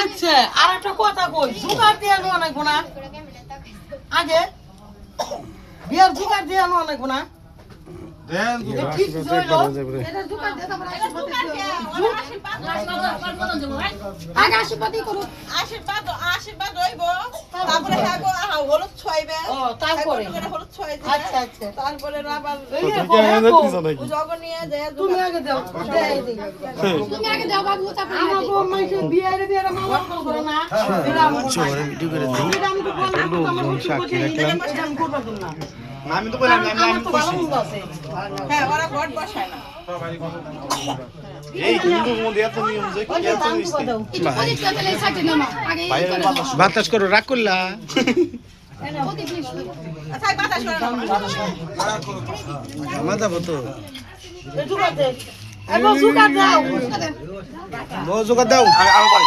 আচ্ছা আর একটা কথা কই জোগাড় দিয়ে আনো অনেক গুণা আগে বিয়ার জোগাড় দিয়ে আনো অনেক গুণা দেন ঠিক হইলো এটা জোগাড় দিয়ে তারপর আগে আশীর্বাদই করো আশীর্বাদ হইব তারপরে হাগো হলুদ ছয়বে ও তারপরে হলুদ ছয় আচ্ছা আচ্ছা তারপরে আবার জগন নিয়ে যায় তুমি আগে দাও তুমি আগে দাও বাবু তারপরে আমার বউ মাইছে বিয়ারে মামা করো না চোরে ভিডিও করে দিই আমি তো বললাম আমি খুশি হ্যাঁ ওরা ঘট বসায় না এই হিন্দুর মধ্যে এত নিয়ম যে কি এত বাতাস করো রাগ করলা আচ্ছা বাতাস করে না মাথা বতো জোগাড় দে এগো জোগাড় দাও বউ জোগাড় দাও আরো পারি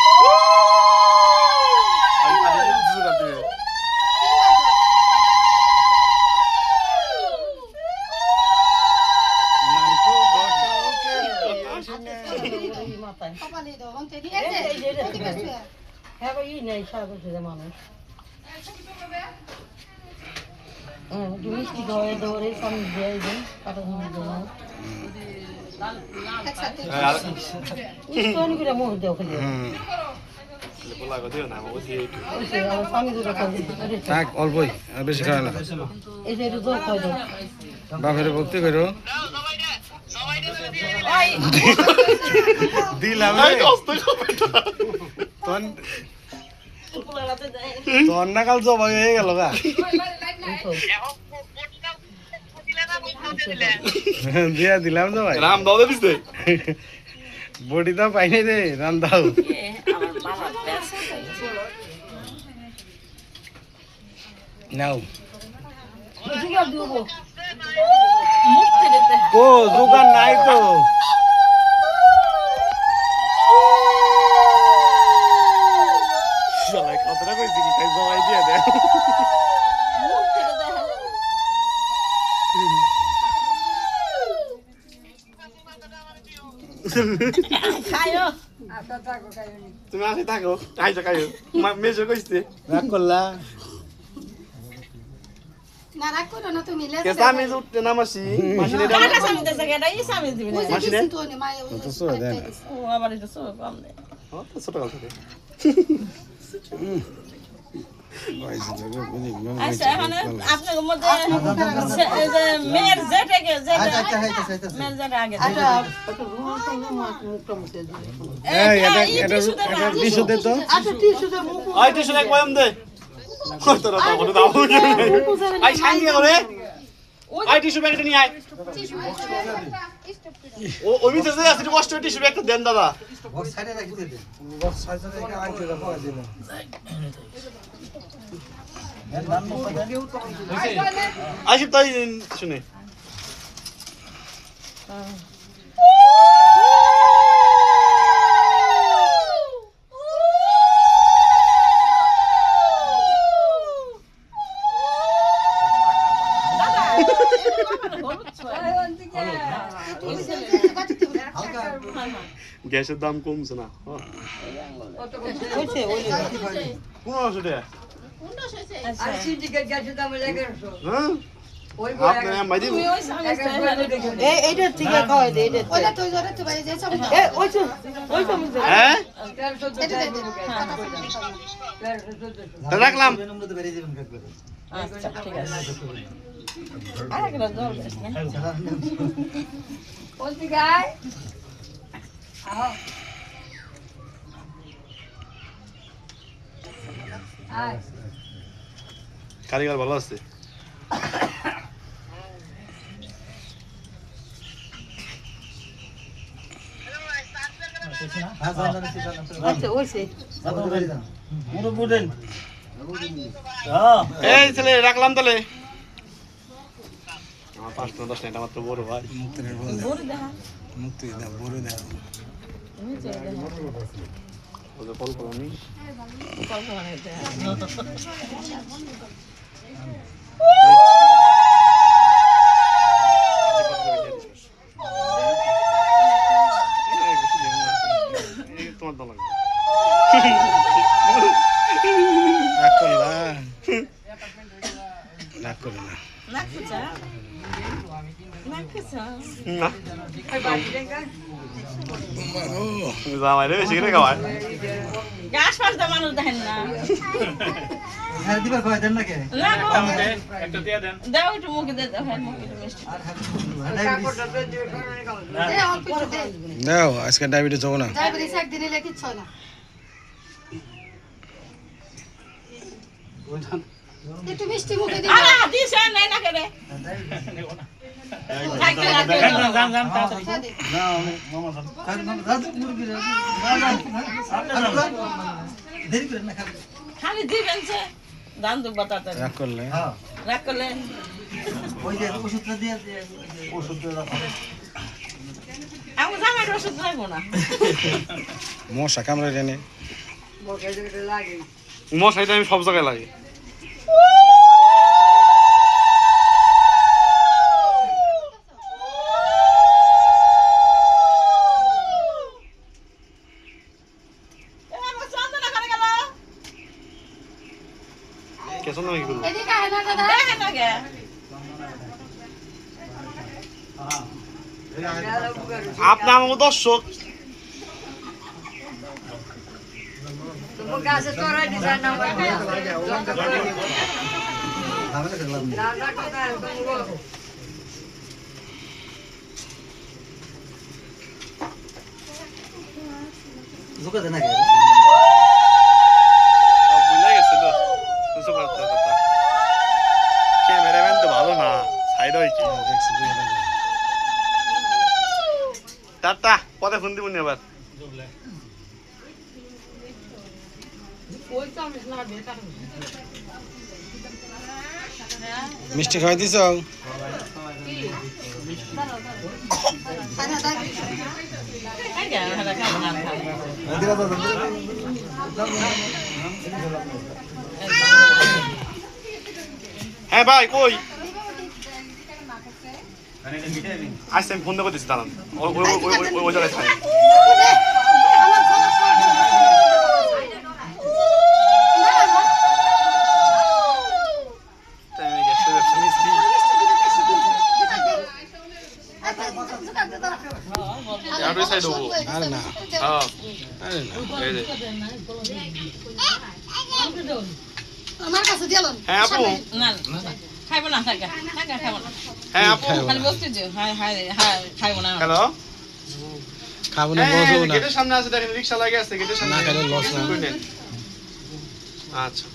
হ্যাঁ ভাই নেই সাগর থেকে মানুষ মিষ্টি ধরে ধরে সামনে দিয়ে দিন কাটা সামনে করে মুখ দেও খালি বলা কথা না ও যে স্বামী দুটো খালি থাক অল্পই আর বেশি খাওয়া না এই যে একটু জোর করে দাও বাপের ভক্তি করো দিলাম তোর নাকাল জবাই হয়ে গেল গা দিয়া দিলাম জবাই রাম দাও দিছে বডি তো পাইনি রে রাম দাও নাও ও দোকান নাই তো শালা কতটা কইছি কি তাই জবাই দিয়ে দে খায়ো তুমি আসে থাকো খাইছো খাইও মেজো কইছে রাগ করলা না রাগ করো না তুমি কে সামনে উঠতে নামাসি মাসিনে কাটা সামনে দেছে কেডা ই সামনে দিবি না মাসিনে তো নে মায়ে তো সো দেন ও আবার এটা সব কম দে ছোট কথা আচ্ছা এখন আপনাদের মধ্যে এই যে মেয়ের জেটাকে মেয়ের জেটা আগে আচ্ছা একটু রুমাল সঙ্গে মুখটা মুছে দিই এই এটা টিস্যু দে তো আচ্ছা টিস্যু দে মুখ আই টিস্যু এক বয়াম দে কতটা দাও বড় দাও আই সাইন করে আই টিস্যু ব্যাগটা নিয়ে আয় ও ওই মিছে আছে কষ্ট টিস্যু ব্যাগটা দেন দাদা বক্স সাইডে রাখি দে বক্স সাইডে রেখে আইতে রাখো দিন আশিফ তাই শুনে গ্যাসের দাম কমছে না হইছে ওই 1500 টাকা আর সিন্ডিকেট গেছে দাম লাগে হ্যাঁ আপনার মাইদি তুই ওই সামনে এইটা ঠিক খাওয়াই দে এইটা ওটা তুই ধরে তো বাইরে যাই সব এ ওই তো হ্যাঁ এটা দে দে রাখলাম আচ্ছা ঠিক আছে আরেকটা জল দেস না বলতি গায় আয় কারিগর ভালো আছে আচ্ছা ওইছে এই ছেলে রাখলাম তাহলে আমার 5-10 টাকা মাত্র বড় ভাই বড় দেখা মুক্তি দাও বড় দাও ওদের কল করো নি কল্পনা দেখা তোমার দাম লাগবে রাগ করো না রাগ করো না নাকুচা নাকুচা না জামাই রে বেশি করে খাওয়ায় গাছ পাশ দা মানুষ দেখেন না হ্যাঁ দিবা কয় দেন না কে না গো একটা দিয়ে দেন দাও একটু মুখে দে দাও হ্যাঁ মুখে মিষ্টি দে অল্প একটু দে দাও আজকে ডায়াবেটিস হবে না ডায়াবেটিস একদিন এলে কিচ্ছু হয় না একটু মিষ্টি মুখে দিবি আরে দিছ নাই না করে থাকতে রাখতে জান জান দে না মামা খান মামা দাদু মুরগি না দেরি করে না খাবে খালি দিবেন সে দান তো বাতাতে রাগ করলে হ্যাঁ রাখ করলে ওই যে ওষুধটা দিয়ে ওষুধটা রাখো আমি জামাই ওষুধ লাগবো না মশা কামড়ে দেনে মশাইটা আমি সব জায়গায় লাগে কেসন নাকি করবো এদিকে আয় না দাদা দেখেন না গে আপনি আমার দর্শক ঝুঁকা দেন না কে বুঝলে গেছে তো কিছু করতে কথা ক্যামেরাম্যান তো ভালো না সাইড হয়েছে দেখছি দুই হাজার টাটা পরে ফোন দিব নি আবার মিষ্টি খাওয়াই দিছ খানা ডায়াবেটিস আগে হ্যাঁ খাবো না খাবো হ্যাঁ ভাই কই আজকে আমি ফোন দিয়ে দিচ্ছি দাঁড়ান ওই জায়গায় খাই আমার গলা সাইড হবো আরে না হ্যাঁ আরে না এই যে আমার কাছে দিলাম হ্যাঁ আপু না খাইবো না থাকা থাকা খাবো না হ্যাঁ আপু খালি বসতে দিও হাই হাই হাই খাইবো না হ্যালো খাবো না লস হবে না গেটের সামনে আছে দেখেন রিকশা লাগে আছে গেটের সামনে না খেলে লস না কই নেন আচ্ছা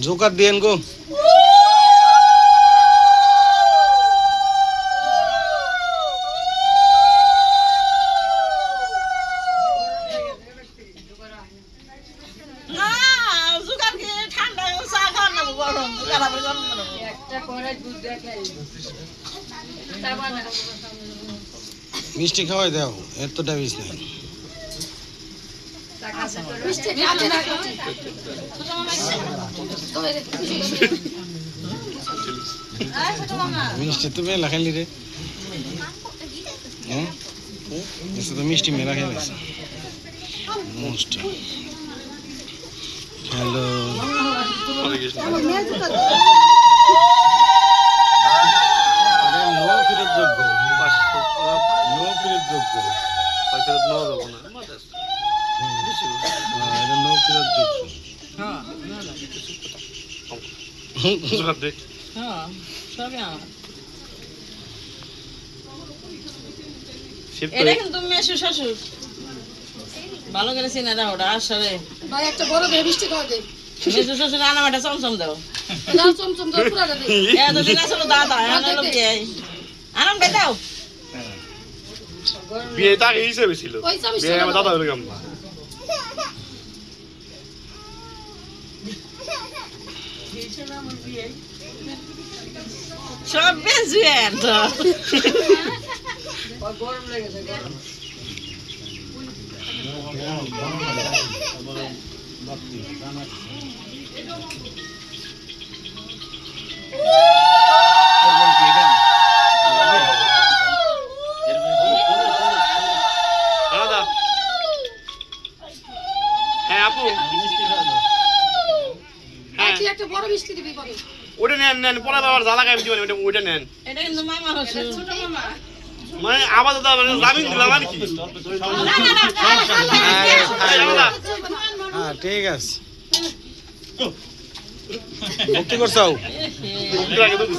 জোকার দিয়েন গো না জুগার কি ঠান্ডা চা খাওয়ার না গরম জুগার আবার গরম গরম মিষ্টি খাওয়াই দাও এত ডায়াবেটিস নাই মিষ্টি খাবে না মিষ্টি তো মেলা খাইলি রে হ্যাঁ এসে তো মিষ্টি মেলা খাইলাস মিষ্টি হ্যালো নো ফিরত যোগ্য নো ফিরত যোগ্য পয়সা নাও যাবো না এটা নো ফিরত যোগ্য জোগাড় দে হ্যাঁ সবই আমার শিব এটা কিন্তু মেশু শ্বশুর ভালো করে চিনে দাও ওটা আসলে ভাই একটা বড় করে মিষ্টি খাওয়া দে মেশু শ্বশুর আনাম একটা চমচম দাও দাও চমচম দাও পুরাটা দে এতদিন আসলে দাদা আনালো কে আনাম কে দাও বিয়ে তার এই হিসেবে ছিল ওই চামচ বিয়ে আমার দাদা এরকম না সব বেজুয়েন তো মিষ্টি দিবি পরে ওটা নেন পরে আবার জ্বালা খাই দিবেন ওটা নেন এটা কিন্তু মামা হচ্ছে ছোট মামা মানে আপাতত জামিন দিলাম আর কি হ্যাঁ ঠিক আছে ভক্তি করছাও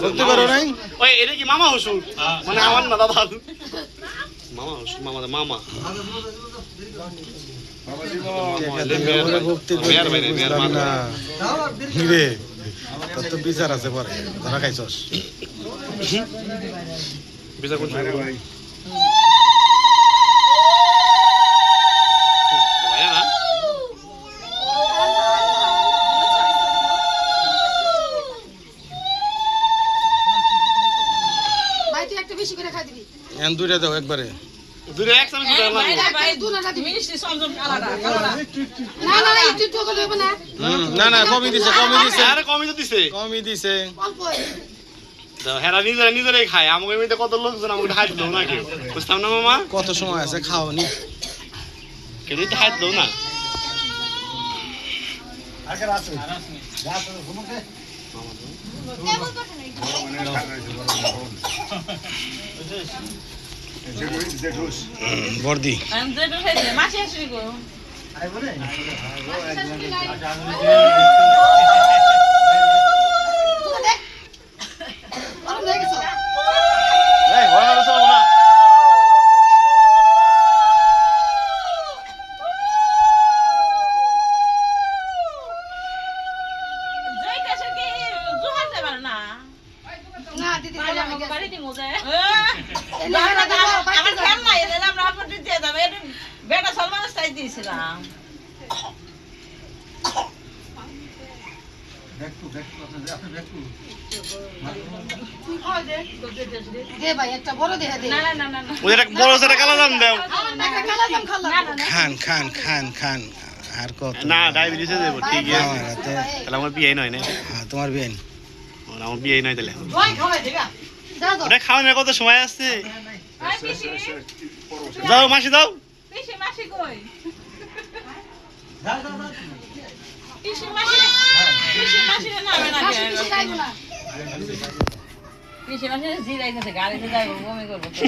ভক্তি করো নাই ওই এটা কি মামা হসুর মানে আমার না দাদা মামা হসুর মামা ভক্তি না রে তোর তো বিচার আছে পরে ধরা খাইছস বিচার করছো ভাই তুই একটা বেশি করে খাই দিবি এন দুইটা দাও একবারে দূরে এক চামচ দিতে পারলাম মিষ্টি সমঝম কালারা না না না একটু তো করে হবে না না কমই দিছে আরে কমই তো দিছে কমই দিছে অল্প হেরা নিজেরাই খায় আমাকে এমনিতে কত লোকজন আমাকে হাত দাও না কেউ বুঝতাম না মামা কত সময় আছে খাওনি কেউ তো হাত দাও না বর্দি আমি যেটা খাইছে মাছি আসি গো তুই দেখ আরে হয়ে গেছে এই ওরা না সব না যেটা সে কি জোহার দেবার না না দিদি বলে আমি বাড়ি দি মোজে না না আমার ফ্যান নাই এলে আমরা আপনার দিয়ে যাবে বেটা সলমান সাইজ দিয়েছিলাম দে ভাই একটা বড় দেহ দে না না না না ওই একটা বড় সেটা কালা দাম দাও একটা খালা দাম খালা খান আর কত না ডায়াবেটিসে দেব ঠিক আছে আমার হাতে তাহলে আমার বিয়ে নয় না হ্যাঁ তোমার বিয়ে আমার বিয়ে নয় তাহলে জয় খাওয়াই দেখা দাও দাও ওটা খাওয়ানোর কত সময় আছে আই পিসি যাও মাসি দাও পিসি মাসি কই পিসি মাসি না আমি না বেশি বেশি খাইবো না পিসি মাসি জিরাই গেছে গাড়িতে যাইবো বমি করবো তো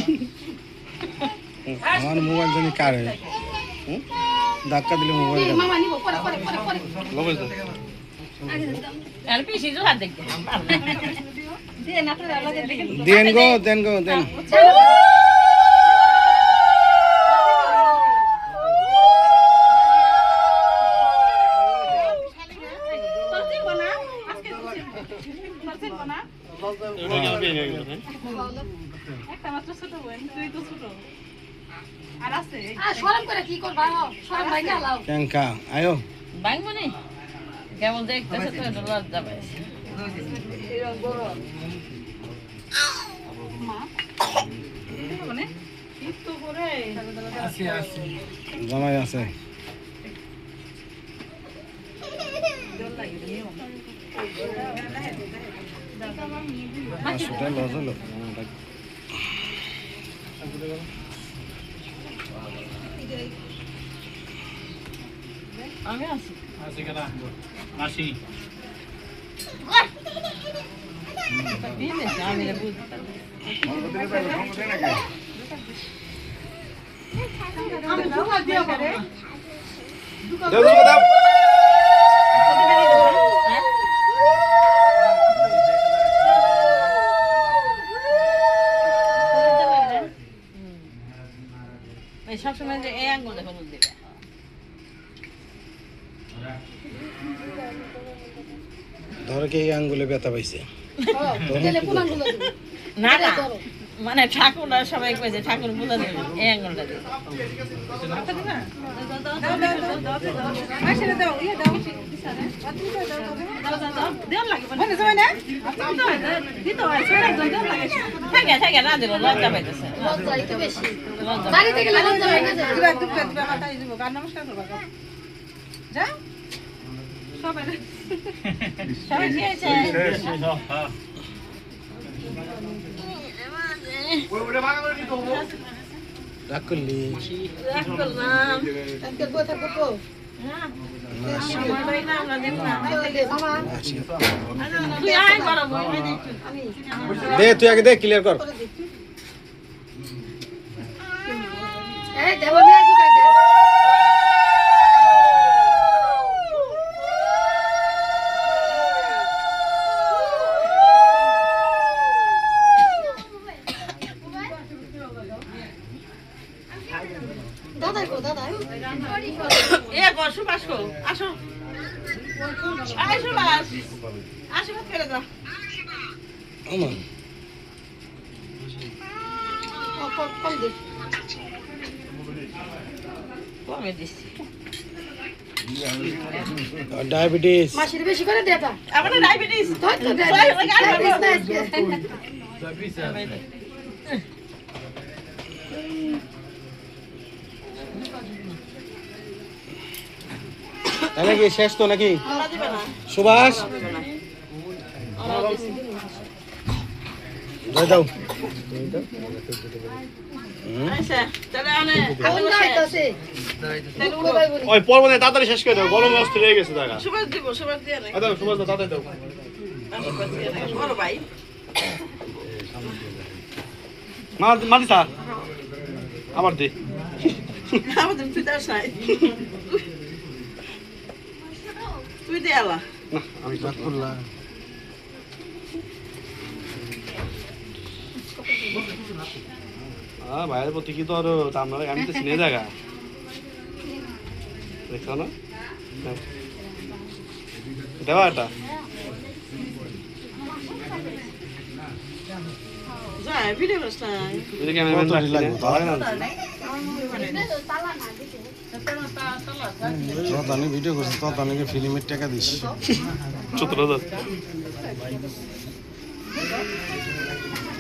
আমার মোবাইল জানি কার ধাক্কা দিলে মোবাইল এই মামা নিব পরে পরে পরে পরে লবণ দাও আর পিসি জোহার দেখতে দিয়ে না তো আলাদা দেখে দেন গো তোর চিনবো না আজকে তোর চিনবো না আমার বিয়ে নয় কিন্তু একটা মাত্র ছোট বোন তুই তো ছোট আর আছে আর শরম করে কি করবা শরম ভাই গালাও ক্যাঙ্কা আয়ো বাংমনি কেমন দেখতেছে তো এটা লজ্জা পাইছে জামাই আছে সেটা লজ হলো আমি আছি দিলে আমি বুঝতে আমি জোগাড় দিয়া পারে দাও সবসময় যে এই আঙ্গুল দেখো দিবে ধরো কি এই আঙ্গুলে ব্যথা পাইছে তেলে কোন আঙ্গুল দিবি না না মানে ঠাকুররা সবাই কইছে ঠাকুর পূজা দেবে এই আঙ্গুলটা দিবে থাকে না দিল লজ্জা পাইতেছে লজ্জা একটু বেশি লজ্জা বাড়িতে গেলে লজ্জা হয় না সবাই খেয়েছে রাগ করলি রাগ করলাম আজকে কথা কত তুই আয় বড় বই দে তুই আগে দে ক্লিয়ার কর এই দেব মিয়া জুকাই দে দাদা কো দাদা এ গো সুবাস কো আসো আয় সুবাস আশীর্বাদ করে দাও আমার কম দে কমে দিছি ডায়াবেটিস মাসির বেশি করে দে তা আমার ডায়াবেটিস তোর তো ডায়াবেটিস তাই নাকি শেষ তো নাকি আমরা দিবে না সুভাষ যাই দাও আচ্ছা তাহলে আনে কোন যাইতাছে তাহলে কো ভাই বলি ওই পর্ব নেই তাড়াতাড়ি শেষ করে দাও গরম অস্ত্র হয়ে গেছে জায়গা সুবাস দিব সুবাস দিয়ে নে দাও সুভাষ দাও তাড়াতাড়ি দাও আশীর্বাদ দিয়ে নে বড় ভাই মাটি স্যার আবার দে আমাদের তুই তার সাই তুই দে আলা না আমি রাখুল্লাহ ভাইয়ের প্রতি কি তো আর আমরা আমি তো চিনে জায়গা দেখছো না দেওয়া এটা যা ভিডিও করছাই যদি ক্যামেরাম্যান কত রাখি লাগবে? তাহলে না তদানি ভিডিও করছিস তদানিকে ফিল্মের টাকা দিস 17,000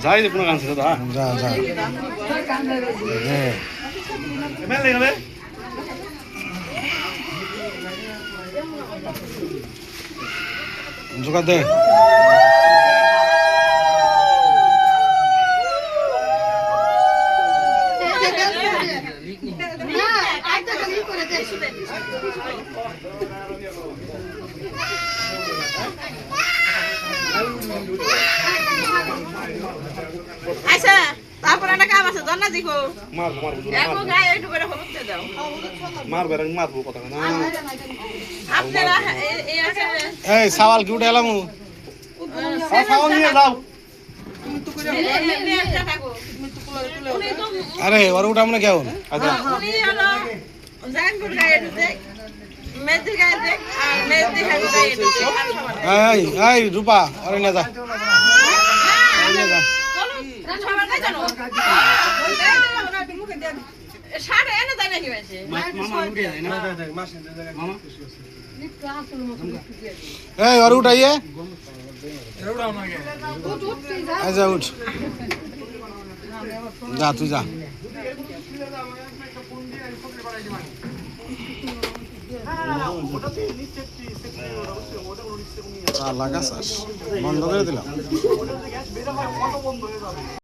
যাই যে কোনো গান ছিল তো হ্যাঁ যা যা হ্যাঁ মেলে গেলে জোগাড় দে না আইতা খালি করে দে আচ্ছা তারপর একটা কাম আছে জানা দেখো মারবো একো গায়ে একটু করে হলুদ দিয়ে দাও মারবো এর মারবো কথা না আপনারা এই আছে এই সাওয়াল কি উঠে এলাম খাওয়া নিয়ে যাও আরে ওর উঠে আমরা কেমন আচ্ছা উনি হলো জানপুর গায়ে ঢুকে মেহেদি গায়ে দেখ আর মেহেদি গায়ে ঢুকে এই এই রূপা আরে না যা আরে যা সবার কাছে জানো সাড়ে এনে যায় নাকি বেশি এই ওর উঠাইয়ে উঠ উঠ তুই যা যা উঠ যা তুই যা লাগাস বন্ধ করে দিলাম